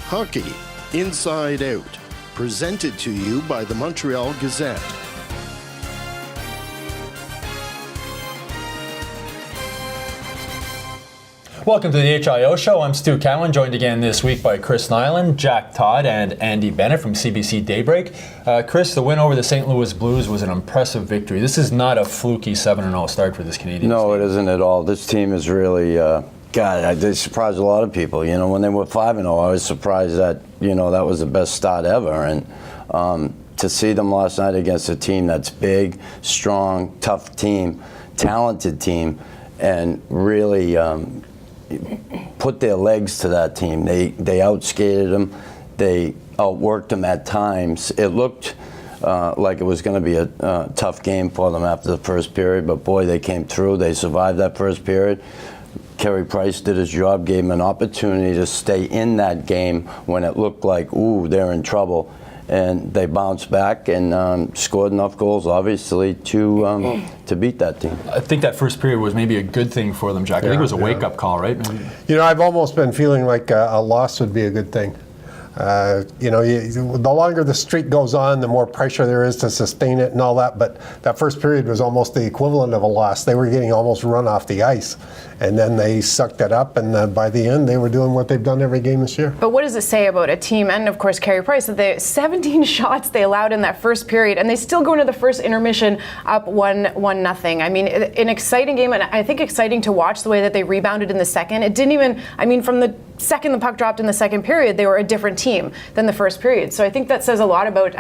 Hockey, Inside Out, presented to you by the Montreal Gazette. Welcome to the HIO Show. I'm Stu Cowan, joined again this week by Chris Nyland, Jack Todd, and Andy Bennett from CBC Daybreak. Chris, the win over the St. Louis Blues was an impressive victory. This is not a fluky 7-0 start for this Canadian team. No, it isn't at all. This team is really, they surprised a lot of people. You know, when they were 5-0, I was surprised that, that was the best start ever. And to see them last night against a team that's big, strong, tough team, talented team, and really put their legs to that team. They outskated them. They outworked them at times. It looked like it was going to be a tough game for them after the first period, but boy, they came through. They survived that first period. Carey Price did his job, gave them an opportunity to stay in that game when it looked like, ooh, they're in trouble. And they bounced back and scored enough goals, obviously, to beat that team. I think that first period was maybe a good thing for them, Jack. I think it was a wake-up call, right? I've almost been feeling like a loss would be a good thing. The longer the streak goes on, the more pressure there is to sustain it and all that. But that first period was almost the equivalent of a loss. They were getting almost run off the ice. And then they sucked it up, and by the end, they were doing what they've done every game this year. But what does it say about a team, and of course Carey Price, that the 17 shots they allowed in that first period, and they still go into the first intermission up 1-0. I mean, an exciting game, and I think exciting to watch the way that they rebounded in the second. It didn't even, from the second the puck dropped in the second period, they were a different team than the first period. So I think that says a lot about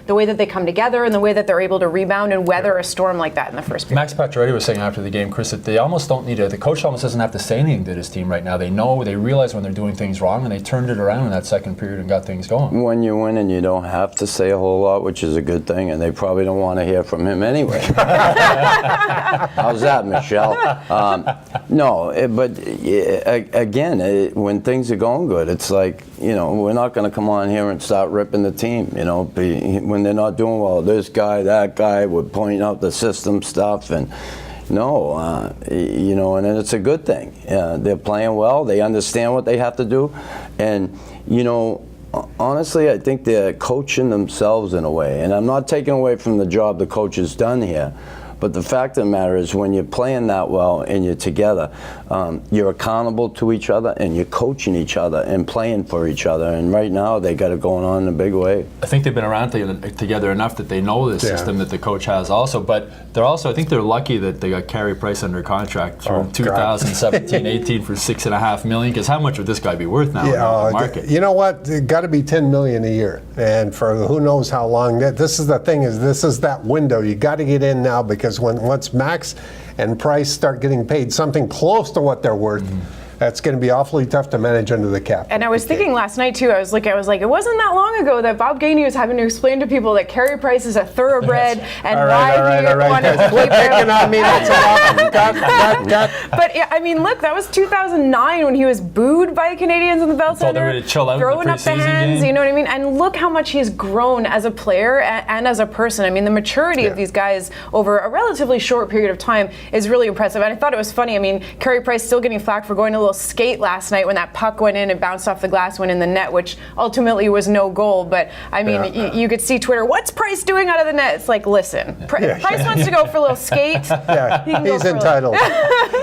the way that they come together and the way that they're able to rebound and weather a storm like that in the first period. Max Pacioretty was saying after the game, Chris, that they almost don't need the coach almost doesn't have to say anything to his team right now. They realize when they're doing things wrong, and they turned it around in that second period and got things going. When you win and you don't have to say a whole lot, which is a good thing, and they probably don't want to hear from him anyway. How's that, Michelle? Again, when things are going good, it's like, we're not going to come on here and start ripping the team, when they're not doing well. This guy, that guy, would point out the system stuff, and and it's a good thing. They're playing well. They understand what they have to do. And, honestly, I think they're coaching themselves in a way. And I'm not taking away from the job the coach has done here. But the fact of the matter is, when you're playing that well and you're together, you're accountable to each other and you're coaching each other and playing for each other. And right now, they got it going on in a big way. I think they've been around together enough that they know the system that the coach has also. But I think they're lucky that they got Carey Price under contract through 2017-18 for $6.5 million. Because how much would this guy be worth now in the market? You know what? It got to be $10 million a year, and for who knows how long. This is the thing: this is that window. You got to get in now, because once Max and Price start getting paid something close to what they're worth, that's going to be awfully tough to manage under the cap. And I was thinking last night too, I was like, it wasn't that long ago that Bob Gainey was having to explain to people that Carey Price is a thoroughbred and why he wanted to keep picking on me. That's a lot. But yeah, look, that was 2009 when he was booed by the Canadians in the Bell Center, throwing up the hands, you know what I mean? And look how much he's grown as a player and as a person. The maturity of these guys over a relatively short period of time is really impressive. And I thought it was funny. Carey Price still getting flack for going to little skate last night when that puck went in and bounced off the glass, went in the net, which ultimately was no goal. But you could see Twitter, what's Price doing out of the net? It's like, listen, Price wants to go for a little skate. He's entitled.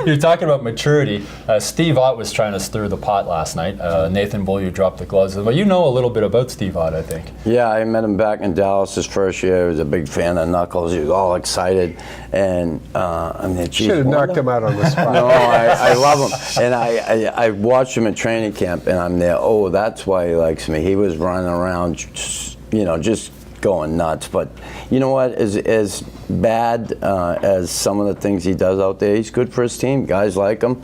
You're talking about maturity. Steve Ott was trying to stir the pot last night. Nathan Beaulieu dropped the gloves. But you know a little bit about Steve Ott, I think. Yeah, I met him back in Dallas his first year. He was a big fan of Knuckles. He was all excited. And should have knocked him out on the spot. No, I love him. And I watched him at training camp, and I'm there. Oh, that's why he likes me. He was running around, just going nuts. But you know what? As bad as some of the things he does out there, he's good for his team. Guys like him.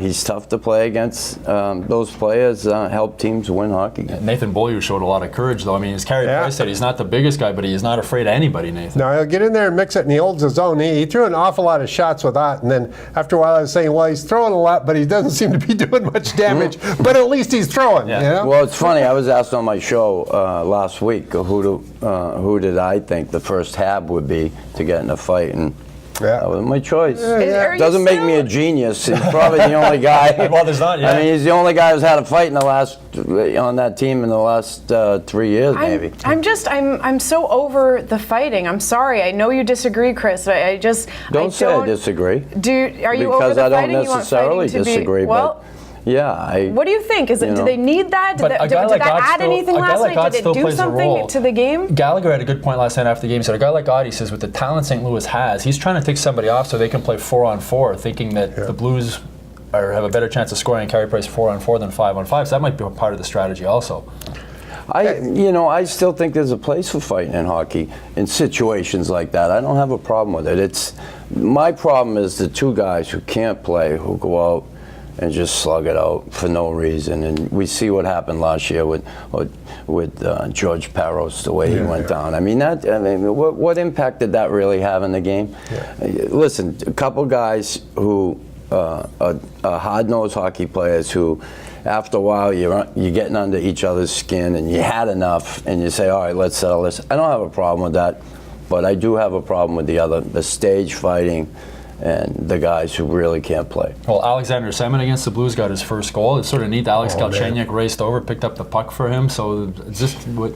He's tough to play against. Those players help teams win hockey. Nathan Beaulieu showed a lot of courage, though. As Carey Price said, he's not the biggest guy, but he's not afraid of anybody, Nathan. No, he'll get in there and mix it, and he holds his own. He threw an awful lot of shots with that, and then after a while I was saying, well, he's throwing a lot, but he doesn't seem to be doing much damage, but at least he's throwing. Yeah. Well, it's funny. I was asked on my show last week who did I think the first hab would be to get in a fight, and That was my choice. Are you Doesn't make still- me a genius. He's probably the only guy. Well, there's not yet. I mean, he's the only guy who's had a fight in the last on that team in the last 3 years, maybe. I'm so over the fighting. I'm sorry. I know you disagree, Chris. I Don't say I disagree. Are you over Because the I don't fighting? You want necessarily fighting to be- disagree, well, but yeah, what do you think? Do they need that? Did But a guy did like that God add still- anything a guy last like God night? Did still it do plays a something role. to the game? Gallagher had a good point last night after the game. He said, a guy like God, he says, with the talent St. Louis has, he's trying to take somebody off so they can play 4-on-4, thinking that the Blues have a better chance of scoring and carry price 4-on-4 than 5-on-5. So that might be part of the strategy also. I still think there's a place for fighting in hockey in situations like that. I don't have a problem with it. My problem is the two guys who can't play, who go out and just slug it out for no reason. And we see what happened last year with George Parros, the way he went down. I mean, what impact did that really have in the game? Yeah. Listen, a couple guys who are hard-nosed hockey players who, after a while, you're getting under each other's skin, and you had enough, and you say, all right, let's settle this. I don't have a problem with that, but I do have a problem with the stage fighting and the guys who really can't play. Well, Alexander Semin against the Blues got his first goal. It's sort of neat. Alex Galchenyuk raced over, picked up the puck for him. So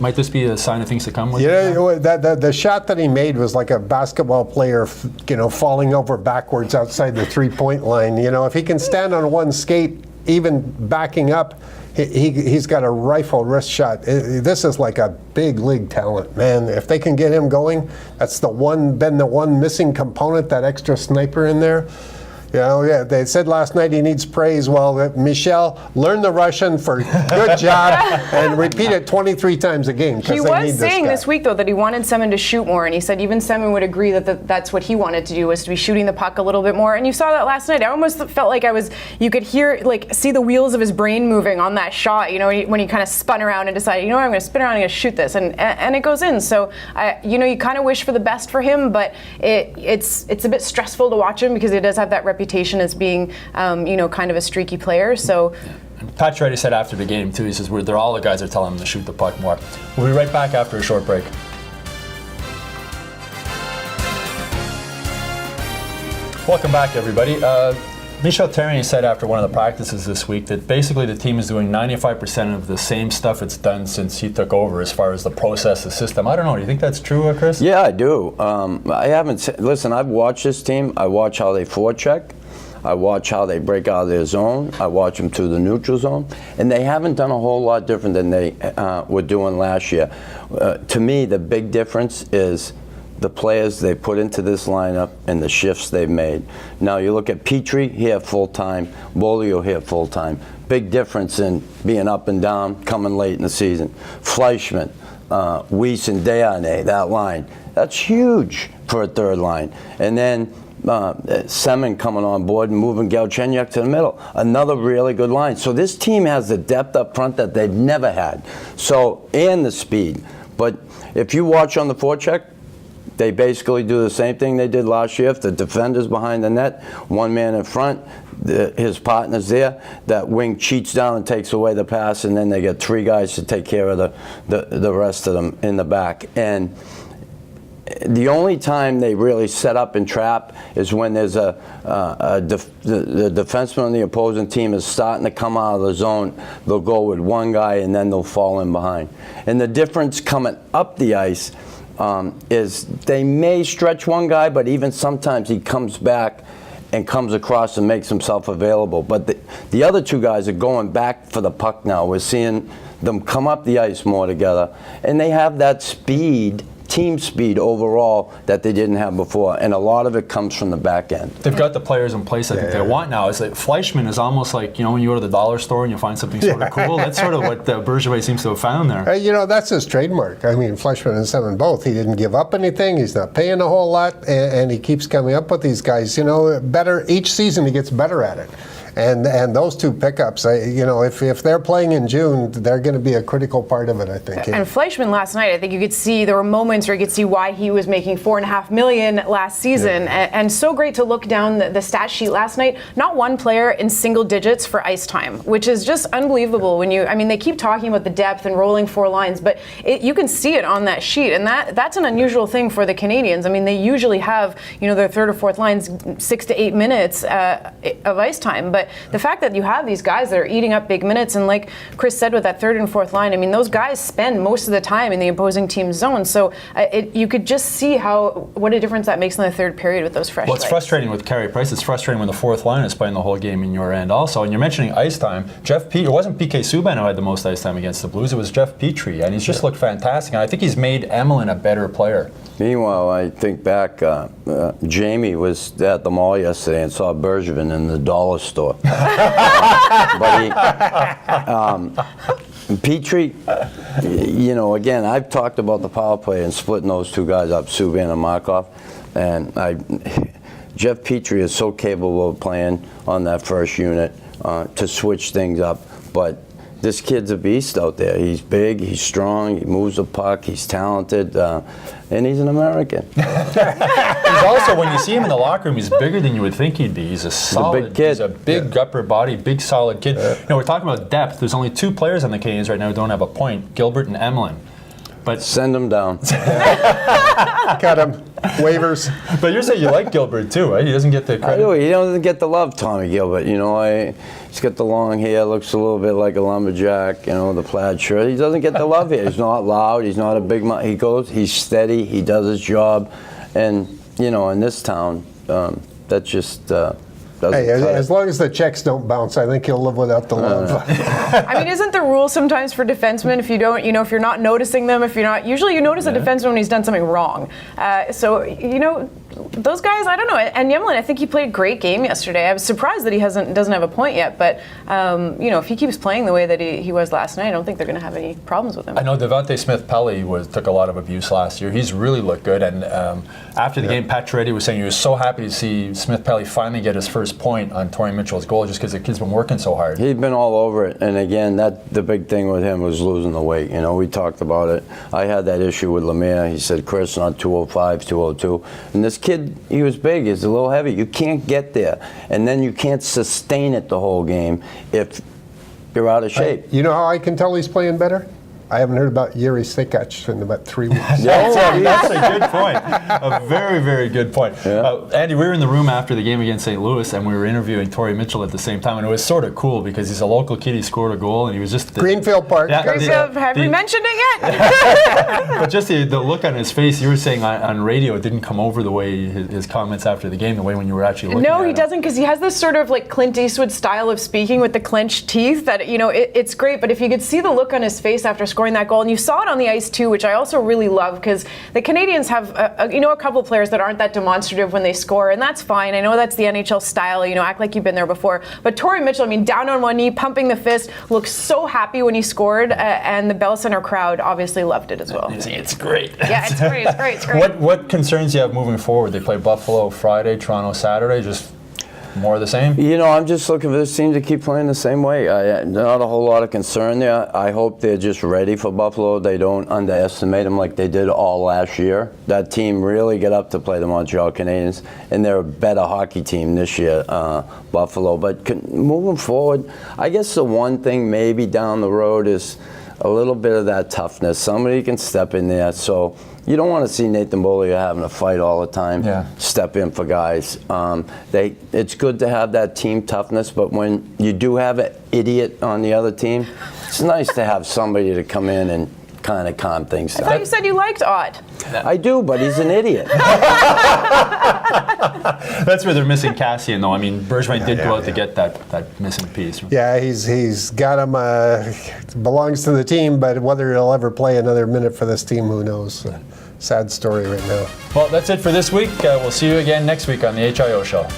might this be a sign of things to come with? The shot that he made was like a basketball player, falling over backwards outside the three-point line. If he can stand on one skate, even backing up, he's got a rifle wrist shot. This is like a big league talent, man. If they can get him going, that's the one missing component, that extra sniper in there. They said last night he needs praise. Well, Michel, learn the Russian for good job and repeat it 23 times a game. He was saying this week, though, that he wanted Semin to shoot more, and he said even Semin would agree that that's what he wanted to do, was to be shooting the puck a little bit more. And you saw that last night. I almost felt like you could see the wheels of his brain moving on that shot, when he kind of spun around and decided, I'm going to spin around and I'm going to shoot this, and it goes in. So, you kind of wish for the best for him, but it's a bit stressful to watch him because he does have that reputation as being, kind of a streaky player. So, Pat Reddy said after the game too. He says they're all the guys are telling him to shoot the puck more. We'll be right back after a short break. Welcome back, everybody. Michel Therrien said after one of the practices this week that basically the team is doing 95% of the same stuff it's done since he took over as far as the process, the system. I don't know. Do you think that's true, Chris? Yeah, I do. I haven't. Listen, I've watched this team. I watch how they forecheck. I watch how they break out of their zone. I watch them to the neutral zone. And they haven't done a whole lot different than they were doing last year. To me, the big difference is the players they put into this lineup and the shifts they've made. Now you look at Petrie here full-time, Bolio here full-time. Big difference in being up and down, coming late in the season. Fleischmann, Weiss and Desharnais, that line. That's huge for a third line. And then Semin coming on board and moving Galchenyuk to the middle. Another really good line. So this team has the depth up front that they've never had. And the speed. But if you watch on the forecheck, they basically do the same thing they did last year. If the defender's behind the net, one man in front, his partner's there, that wing cheats down and takes away the pass, and then they get three guys to take care of the rest of them in the back. And the only time they really set up and trap is when there's the defenseman on the opposing team is starting to come out of the zone. They'll go with one guy and then they'll fall in behind. And the difference coming up the ice is they may stretch one guy, but even sometimes he comes back and comes across and makes himself available. But the other two guys are going back for the puck now. We're seeing them come up the ice more together, and they have that speed, team speed overall, that they didn't have before, and a lot of it comes from the back end. They've got the players in place I think they want now. It's like Fleischmann is almost like, when you go to the dollar store and you find something sort of cool. That's sort of what Bergevin seems to have found there. That's his trademark. I mean, Fleischmann and Semin both. He didn't give up anything. He's not paying a whole lot, and he keeps coming up with these guys. Better each season. He gets better at it. And those two pickups, if they're playing in June, they're going to be a critical part of it, I think. And Fleischmann last night, I think you could see there were moments where you could see why he was making $4.5 million last season. And so great to look down the stat sheet last night. Not one player in single digits for ice time, which is just unbelievable. They keep talking about the depth and rolling 4 lines, but you can see it on that sheet, and that's an unusual thing for the Canadians. I mean, they usually have their third or fourth lines 6 to 8 minutes of ice time, but the fact that you have these guys that are eating up big minutes, and like Chris said with that third and fourth line, I mean, those guys spend most of the time in the opposing team's zone, so you could just see what a difference that makes in the third period with those fresh Well, it's legs. frustrating with Carey Price. It's frustrating when the fourth line is playing the whole game in your end also. And you're mentioning ice time. It wasn't PK Subban who had the most ice time against the Blues. It was Jeff Petrie, and he's just looked fantastic. And I think he's made Emelin a better player. Meanwhile, I think back, Jamie was at the mall yesterday and saw Bergevin in the dollar store. Petrie, again, I've talked about the power play and splitting those two guys up, Subban and Markov, and Jeff Petrie is so capable of playing on that first unit to switch things up, but this kid's a beast out there. He's big, he's strong, he moves the puck, he's talented, and he's an American. He's also, when you see him in the locker room, he's bigger than you would think he'd be. He's a solid big kid. He's a big upper body, big solid kid. We're talking about depth. There's only 2 players on the Canadians right now who don't have a point, Gilbert and Emelin. But send him down. Cut him. Waivers. But you're saying you like Gilbert too, right? He doesn't get the credit. I do. He doesn't get the love, Tommy Gilbert. He's got the long hair, looks a little bit like a lumberjack. The plaid shirt. He doesn't get the love here. He's not loud. He's not a big mouth. He's steady. He does his job, and in this town, that's just. Hey, as long as the checks don't bounce, I think he'll live without the love. Isn't the rule sometimes for defensemen, if you don't, if you're not noticing them, usually you notice a defenseman when he's done something wrong. Those guys, I don't know. And Emelin, I think he played a great game yesterday. I was surprised that he doesn't have a point yet, but if he keeps playing the way that he was last night, I don't think they're going to have any problems with him. I know Devante Smith-Pelly took a lot of abuse last year. He's really looked good, and after the game, Pat Chiaretti was saying he was so happy to see Smith-Pelly finally get his first point on Torrey Mitchell's goal, just because the kid's been working so hard. He'd been all over it, and again, the big thing with him was losing the weight. We talked about it. I had that issue with Lemire. He said, Chris, not 205, 202. And this kid, he was big. He's a little heavy. You can't get there, and then you can't sustain it the whole game if you're out of shape. You know how I can tell he's playing better? I haven't heard about Yuri Sekac in about 3 weeks. That's a good point. A very, very good point. Yeah. Andy, we were in the room after the game against St. Louis, and we were interviewing Torrey Mitchell at the same time, and it was sort of cool because he's a local kid. He scored a goal, and he was just Greenfield Park. Have we mentioned it yet? But just the look on his face, you were saying on radio, it didn't come over the way his comments after the game, the way when you were actually looking at him. No, he doesn't, because he has this sort of like Clint Eastwood style of speaking with the clenched teeth that, it's great, but if you could see the look on his face after scoring that goal, and you saw it on the ice too, which I also really love, because the Canadians have a couple of players that aren't that demonstrative when they score, and that's fine. I know that's the NHL style, act like you've been there before. But Torrey Mitchell, down on one knee, pumping the fist, looked so happy when he scored, and the Bell Center crowd obviously loved it as well. It's great. Yeah, it's great. It's great. What concerns you have moving forward? They play Buffalo Friday, Toronto Saturday. Just more of the same? I'm just looking for this team to keep playing the same way. Not a whole lot of concern there. I hope they're just ready for Buffalo. They don't underestimate them like they did all last year. That team really got up to play the Montreal Canadiens, and they're a better hockey team this year, Buffalo. But moving forward, I guess the one thing maybe down the road is a little bit of that toughness. Somebody can step in there. So you don't want to see Nathan Beaulieu having to fight all the time, step in for guys. It's good to have that team toughness, but when you do have an idiot on the other team, it's nice to have somebody to come in and kind of calm things down. I thought you said you liked Ott. I do, but he's an idiot. That's where they're missing Cassian, though. Bergevin did go out to get that missing piece. Yeah, he's got him. Belongs to the team, but whether he'll ever play another minute for this team, who knows? Sad story right now. Well, that's it for this week. We'll see you again next week on the HIO Show.